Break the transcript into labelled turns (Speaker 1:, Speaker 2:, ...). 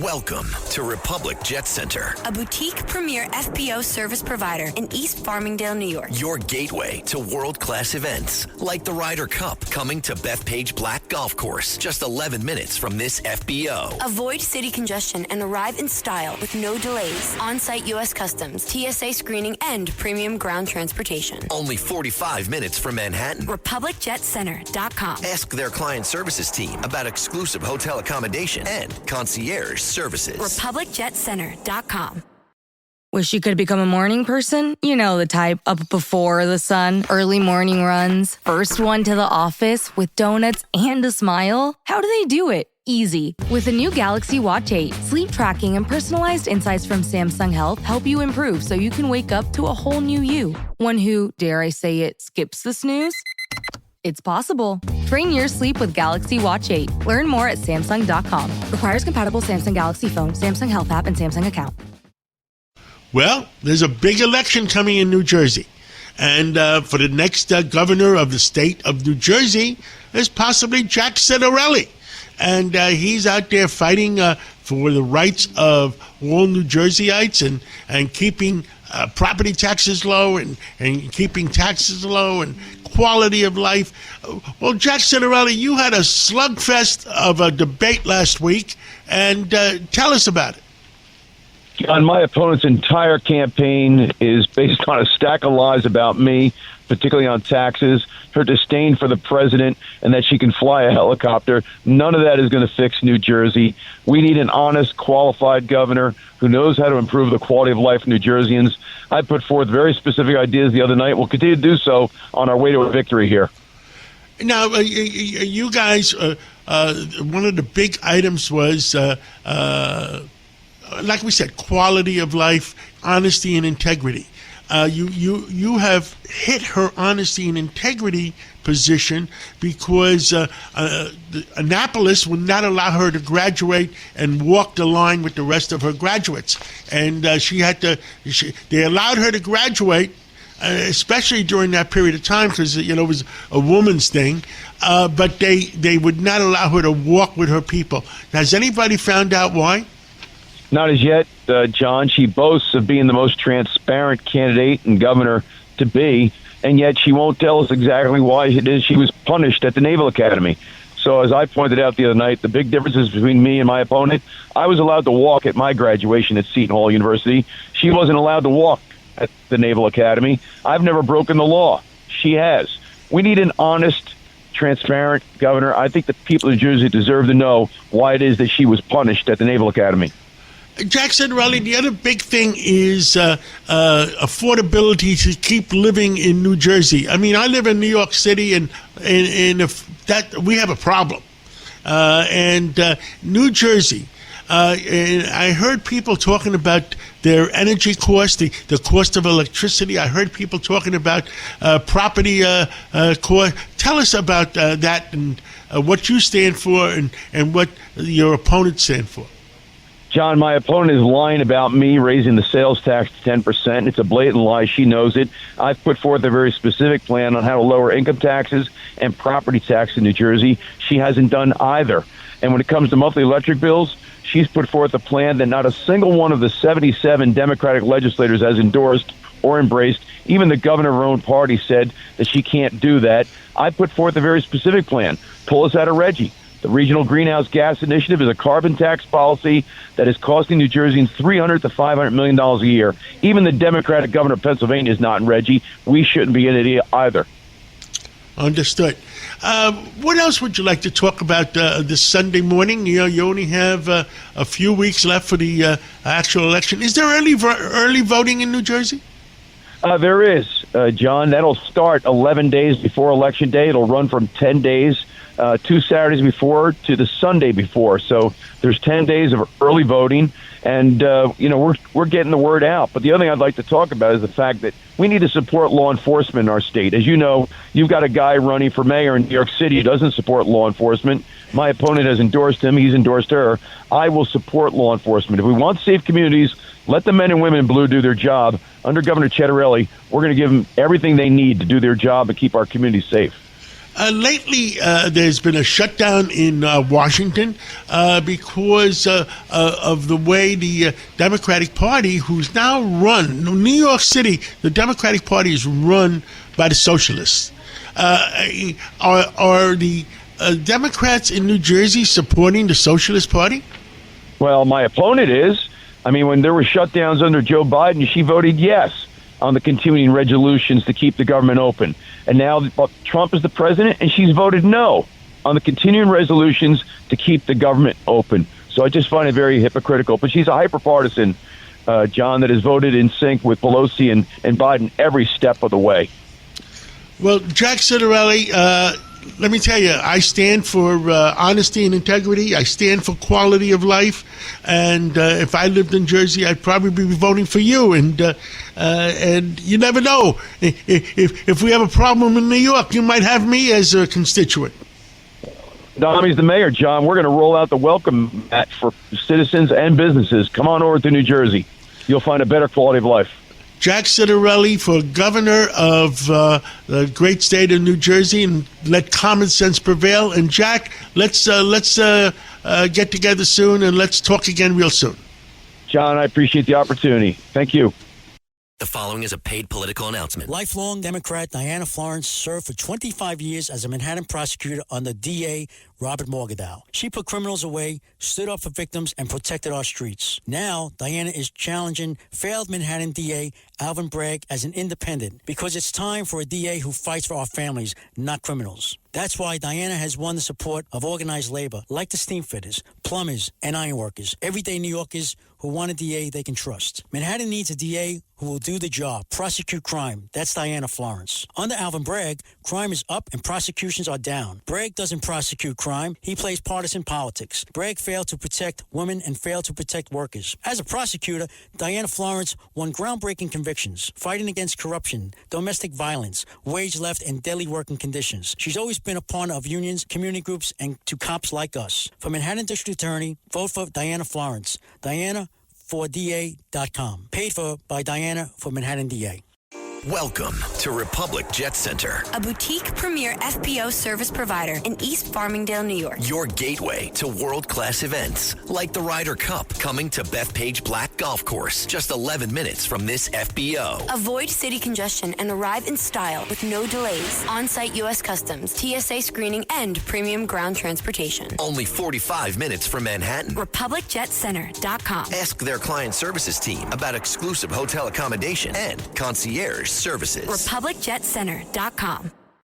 Speaker 1: Welcome to Republic Jet Center,
Speaker 2: a boutique premier FBO service provider in East Farmingdale, New York.
Speaker 1: your gateway to world-class events like the Ryder Cup, coming to Bethpage Black Golf Course, just 11 minutes from this FBO.
Speaker 2: Avoid city congestion and arrive in style with no delays. On-site U.S. Customs, TSA screening, and premium ground transportation.
Speaker 1: Only 45 minutes from Manhattan.
Speaker 2: RepublicJetCenter.com.
Speaker 1: Ask their client services team about exclusive hotel accommodation and concierge services.
Speaker 2: RepublicJetCenter.com.
Speaker 3: Wish you could become a morning person? You know the type, up before the sun, early morning runs, first one to the office with donuts and a smile. How do they do it? Easy. With the new Galaxy Watch 8, sleep tracking and personalized insights from Samsung Health help you improve so you can wake up to a whole new you. One who, dare I say it, skips the snooze? It's possible. Train your sleep with Galaxy Watch 8. Learn more at Samsung.com. Requires compatible Samsung Galaxy phone, Samsung Health app, and Samsung account.
Speaker 4: Well, there's a big election coming in New Jersey. And for the next governor of the state of New Jersey is possibly Jack Ciattarelli. And he's out there fighting for the rights of all New Jerseyites and keeping property taxes low and keeping taxes low and quality of life. Well, Jack Ciattarelli, you had a slugfest of a debate last week, and tell us about it.
Speaker 5: John, my opponent's entire campaign is based on a stack of lies about me, particularly on taxes, her disdain for the president, and that she can fly a helicopter. None of that is going to fix New Jersey. We need an honest, qualified governor who knows how to improve the quality of life of New Jerseyans. I put forth very specific ideas the other night. We'll continue to do so on our way to a victory here.
Speaker 4: Now, you guys, one of the big items was, like we said, quality of life, honesty, and integrity. You have hit her honesty and integrity position because Annapolis would not allow her to graduate and walk the line with the rest of her graduates, and they allowed her to graduate, especially during that period of time because it was a woman's thing, but they would not allow her to walk with her people. Has anybody found out why?
Speaker 5: Not as yet, John. She boasts of being the most transparent candidate and governor to be, and yet she won't tell us exactly why it is she was punished at the Naval Academy. So as I pointed out the other night, the big differences between me and my opponent, I was allowed to walk at my graduation at Seton Hall University. She wasn't allowed to walk at the Naval Academy. I've never broken the law. She has. We need an honest, transparent governor. I think the people of New Jersey deserve to know why it is that she was punished at the Naval Academy.
Speaker 4: Jack Ciattarelli, the other big thing is affordability to keep living in New Jersey. I mean, I live in New York City, and that we have a problem. And New Jersey, and I heard people talking about their energy cost, the cost of electricity. I heard people talking about property cost. Tell us about that and what you stand for and what your opponents stand for.
Speaker 5: John, my opponent is lying about me raising the sales tax to 10%. It's a blatant lie. She knows it. I've put forth a very specific plan on how to lower income taxes and property tax in New Jersey. She hasn't done either. And when it comes to monthly electric bills, she's put forth a plan that not a single one of the 77 Democratic legislators has endorsed or embraced. Even the governor of her own party said that she can't do that. I put forth a very specific plan. Pull us out of Reggie. The Regional Greenhouse Gas Initiative is a carbon tax policy that is costing New Jerseyans $300 to $500 million a year. Even the Democratic governor of Pennsylvania is not in Reggie. We shouldn't be in it either.
Speaker 4: Understood. What else would you like to talk about this Sunday morning? You only have a few weeks left for the actual election. Is there early voting in New Jersey?
Speaker 5: There is, John. That'll start 11 days before Election Day. It'll run from 10 days. 2 Saturdays before to the Sunday before. So there's 10 days of early voting, and we're getting the word out. But the other thing I'd like to talk about is the fact that we need to support law enforcement in our state. As you know, you've got a guy running for mayor in New York City who doesn't support law enforcement. My opponent has endorsed him. He's endorsed her. I will support law enforcement. If we want safe communities, let the men and women in blue do their job. Under Governor Ciattarelli, we're going to give them everything they need to do their job and keep our communities safe.
Speaker 4: Lately, there's been a shutdown in Washington because of the way the Democratic Party, who's now run, New York City, the Democratic Party is run by the socialists. Are the Democrats in New Jersey supporting the Socialist Party?
Speaker 5: Well, my opponent is. I mean, when there were shutdowns under Joe Biden, she voted yes on the continuing resolutions to keep the government open. And now Trump is the president, and she's voted no on the continuing resolutions to keep the government open. So I just find it very hypocritical. But she's a hyper-partisan, John, that has voted in sync with Pelosi and Biden every step of the way.
Speaker 4: Well, Jack Ciattarelli, let me tell you, I stand for honesty and integrity. I stand for quality of life. And if I lived in Jersey, I'd probably be voting for you. And you never know. If we have a problem in New York, you might have me as a constituent.
Speaker 5: Dommy's the mayor, John. We're going to roll out the welcome mat for citizens and businesses. Come on over to New Jersey. You'll find a better quality of life.
Speaker 4: Jack Ciattarelli for governor of the great state of New Jersey, and let common sense prevail. And Jack, let's get together soon, and let's talk again real soon.
Speaker 5: John, I appreciate the opportunity. Thank you.
Speaker 1: The following is a paid political announcement.
Speaker 6: Lifelong Democrat Diana Florence served for 25 years as a Manhattan prosecutor under DA Robert Morgenthau. She put criminals away, stood up for victims, and protected our streets. Now, Diana is challenging failed Manhattan DA Alvin Bragg as an independent because it's time for a DA who fights for our families, not criminals. That's why Diana has won the support of organized labor like the steamfitters, plumbers, and ironworkers, everyday New Yorkers who want a DA they can trust. Manhattan needs a DA who will do the job, prosecute crime. That's Diana Florence. Under Alvin Bragg, crime is up and prosecutions are down. Bragg doesn't prosecute crime. He plays partisan politics. Bragg failed to protect women and failed to protect workers. As a prosecutor, Diana Florence won groundbreaking convictions, fighting against corruption, domestic violence, wage theft, and daily working conditions. She's always been a partner of unions, community groups, and to cops like us. For Manhattan District Attorney, vote for Diana Florence. Diana4DA.com. Paid for by Diana for Manhattan DA.
Speaker 1: Welcome to Republic Jet Center,
Speaker 2: A boutique premier FPO service provider in East Farmingdale, New York.
Speaker 1: your gateway to world-class events like the Ryder Cup, coming to Bethpage Black Golf Course, just 11 minutes from this FBO.
Speaker 2: Avoid city congestion and arrive in style with no delays. On-site U.S. Customs, TSA screening, and premium ground transportation.
Speaker 1: Only 45 minutes from Manhattan.
Speaker 2: RepublicJetCenter.com.
Speaker 1: Ask their client services team about exclusive hotel accommodation and concierge services.
Speaker 2: RepublicJetCenter.com.